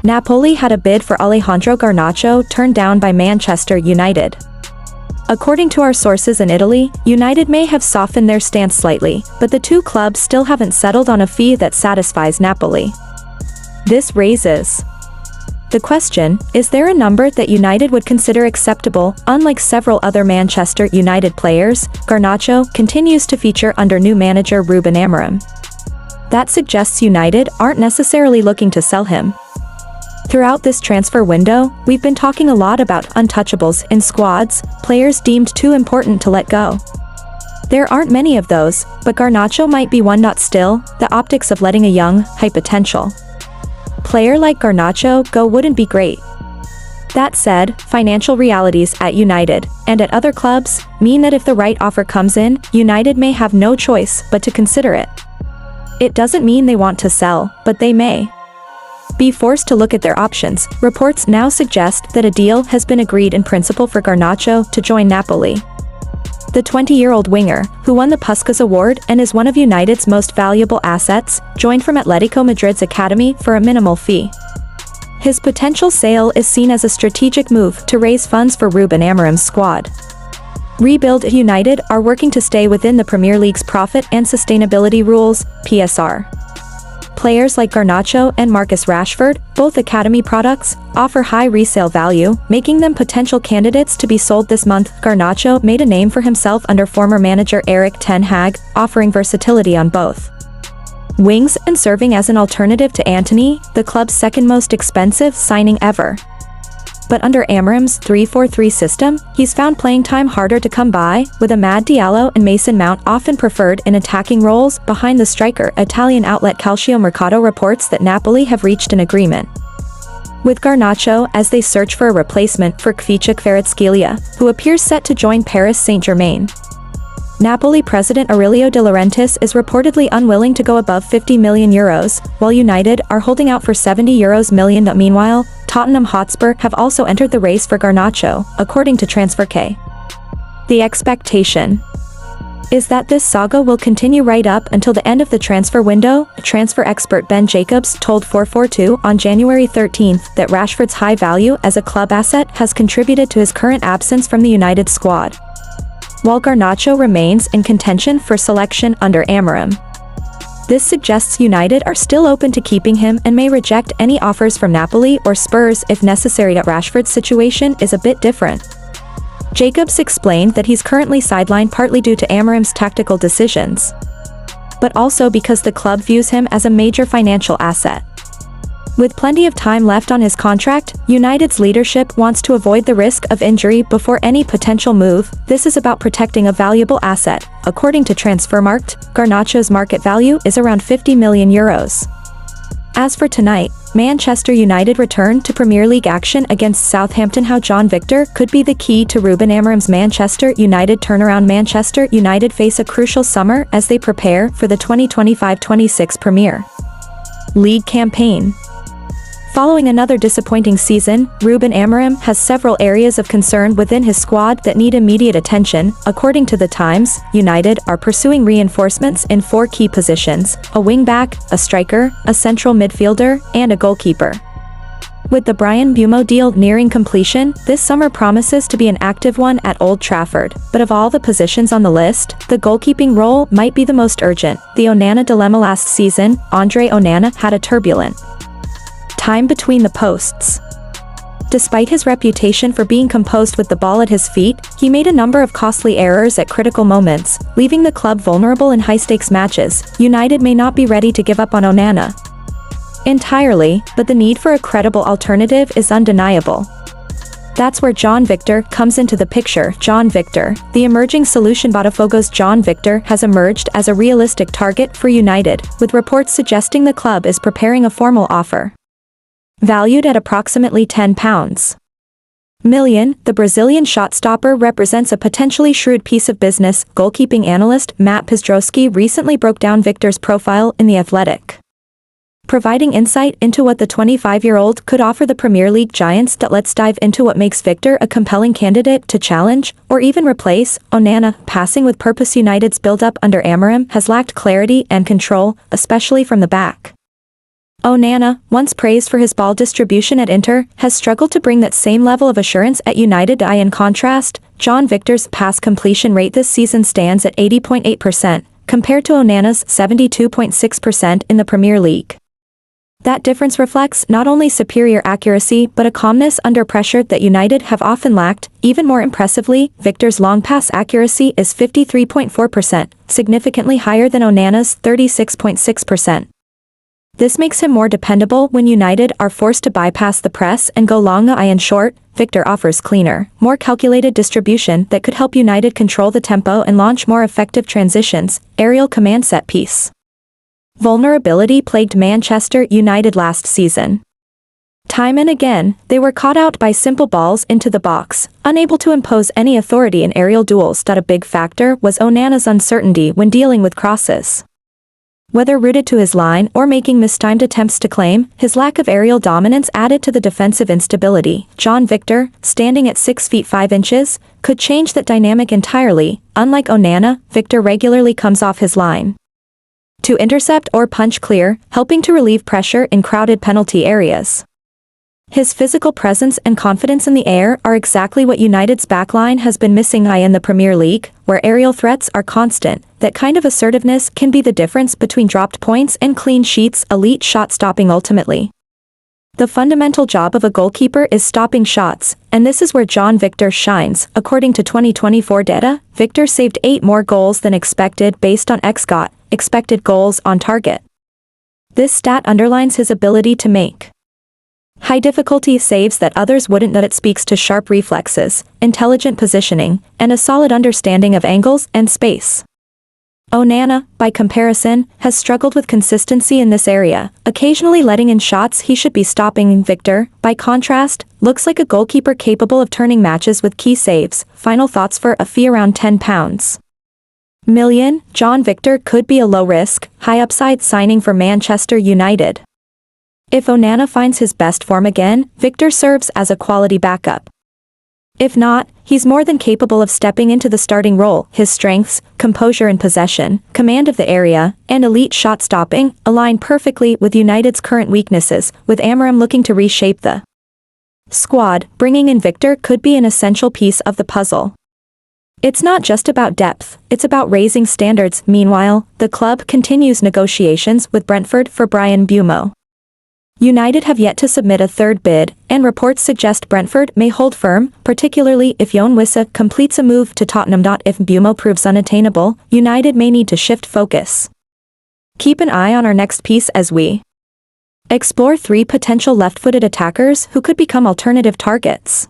Napoli had a bid for Alejandro Garnacho turned down by Manchester United. According to our sources in Italy, United may have softened their stance slightly, but the two clubs still haven't settled on a fee that satisfies Napoli. This raises the question, is there a number that United would consider acceptable? Unlike several other Manchester United players, Garnacho continues to feature under new manager Ruben Amorim. That suggests United aren't necessarily looking to sell him. Throughout this transfer window, we've been talking a lot about untouchables in squads, players deemed too important to let go. There aren't many of those, but Garnacho might be one. Still, the optics of letting a young, high-potential player like Garnacho go wouldn't be great. That said, financial realities at United, and at other clubs, mean that if the right offer comes in, United may have no choice but to consider it. It doesn't mean they want to sell, but they may be forced to look at their options. Reports now suggest that a deal has been agreed in principle for Garnacho to join Napoli. The 20-year-old winger, who won the Puskás Award and is one of United's most valuable assets, joined from Atletico Madrid's academy for a minimal fee. His potential sale is seen as a strategic move to raise funds for Ruben Amorim's squad. Rebuild United are working to stay within the Premier League's profit and sustainability rules, PSR. Players like Garnacho and Marcus Rashford, both academy products, offer high resale value, making them potential candidates to be sold this month. Garnacho made a name for himself under former manager Erik ten Hag, offering versatility on both wings and serving as an alternative to Antony, the club's second most expensive signing ever. But under Amorim's 3-4-3 system, he's found playing time harder to come by, with Amad Diallo and Mason Mount often preferred in attacking roles behind the striker. Italian outlet Calcio Mercato reports that Napoli have reached an agreement with Garnacho as they search for a replacement for Kvaratskhelia, who appears set to join Paris Saint-Germain. Napoli president Aurelio De Laurentiis is reportedly unwilling to go above €50 million, while United are holding out for €70 million. Meanwhile, Tottenham Hotspur have also entered the race for Garnacho, according to TransferK. The expectation is that this saga will continue right up until the end of the transfer window. Transfer expert Ben Jacobs told 442 on January 13 that Rashford's high value as a club asset has contributed to his current absence from the United squad, while Garnacho remains in contention for selection under Amorim. This suggests United are still open to keeping him and may reject any offers from Napoli or Spurs if necessary. Rashford's situation is a bit different. Jacobs explained that he's currently sidelined partly due to Amorim's tactical decisions, but also because the club views him as a major financial asset. With plenty of time left on his contract, United's leadership wants to avoid the risk of injury before any potential move. This is about protecting a valuable asset. According to Transfermarkt, Garnacho's market value is around €50 million. As for tonight, Manchester United return to Premier League action against Southampton. How John Victor could be the key to Ruben Amorim's Manchester United turnaround. Manchester United face a crucial summer as they prepare for the 2025-26 Premier League campaign. Following another disappointing season, Ruben Amorim has several areas of concern within his squad that need immediate attention. According to The Times, United are pursuing reinforcements in 4 key positions: a wing-back, a striker, a central midfielder, and a goalkeeper. With the Bryan Mbeumo deal nearing completion, this summer promises to be an active one at Old Trafford. But of all the positions on the list, the goalkeeping role might be the most urgent. The Onana dilemma. Last season, Andre Onana had a turbulent time between the posts. Despite his reputation for being composed with the ball at his feet, he made a number of costly errors at critical moments, leaving the club vulnerable in high-stakes matches. United may not be ready to give up on Onana entirely, but the need for a credible alternative is undeniable. That's where John Victor comes into the picture. John Victor, the emerging solution. Botafogo's John Victor has emerged as a realistic target for United, with reports suggesting the club is preparing a formal offer. Valued at approximately £10 million, the Brazilian shot-stopper represents a potentially shrewd piece of business. Goalkeeping analyst Matt Pzdrowski recently broke down Victor's profile in The Athletic, providing insight into what the 25-year-old could offer the Premier League giants. Let's dive into what makes Victor a compelling candidate to challenge, or even replace, Onana. Passing with purpose. United's build-up under Amorim has lacked clarity and control, especially from the back. Onana, once praised for his ball distribution at Inter, has struggled to bring that same level of assurance at United. In contrast, John Victor's pass completion rate this season stands at 80.8%, compared to Onana's 72.6% in the Premier League. That difference reflects not only superior accuracy but a calmness under pressure that United have often lacked. Even more impressively, Victor's long pass accuracy is 53.4%, significantly higher than Onana's 36.6%. This makes him more dependable when United are forced to bypass the press and go long. In short, Victor offers cleaner, more calculated distribution that could help United control the tempo and launch more effective transitions. Aerial command set piece. Vulnerability plagued Manchester United last season. Time and again, they were caught out by simple balls into the box, unable to impose any authority in aerial duels. A big factor was Onana's uncertainty when dealing with crosses. Whether rooted to his line or making mistimed attempts to claim, his lack of aerial dominance added to the defensive instability. John Victor, standing at 6 feet 5 inches, could change that dynamic entirely. Unlike Onana, Victor regularly comes off his line to intercept or punch clear, helping to relieve pressure in crowded penalty areas. His physical presence and confidence in the air are exactly what United's backline has been missing. In the Premier League, where aerial threats are constant, that kind of assertiveness can be the difference between dropped points and clean sheets. Elite shot stopping. Ultimately, the fundamental job of a goalkeeper is stopping shots, and this is where John Victor shines. According to 2024 data, Victor saved 8 more goals than expected based on XGOT, expected goals on target. This stat underlines his ability to make high-difficulty saves that others wouldn't. It speaks to sharp reflexes, intelligent positioning, and a solid understanding of angles and space. Onana, by comparison, has struggled with consistency in this area, occasionally letting in shots he should be stopping. Victor, by contrast, looks like a goalkeeper capable of turning matches with key saves. Final thoughts. For a fee around £10 million, John Victor could be a low-risk, high-upside signing for Manchester United. If Onana finds his best form again, Victor serves as a quality backup. If not, he's more than capable of stepping into the starting role. His strengths, composure in possession, command of the area, and elite shot stopping align perfectly with United's current weaknesses. With Amorim looking to reshape the squad, bringing in Victor could be an essential piece of the puzzle. It's not just about depth, it's about raising standards. Meanwhile, the club continues negotiations with Brentford for Bryan Mbeumo. United have yet to submit a third bid, and reports suggest Brentford may hold firm, particularly if Yoane Wissa completes a move to Tottenham. If Mbeumo proves unattainable, United may need to shift focus. Keep an eye on our next piece as we explore 3 potential left-footed attackers who could become alternative targets.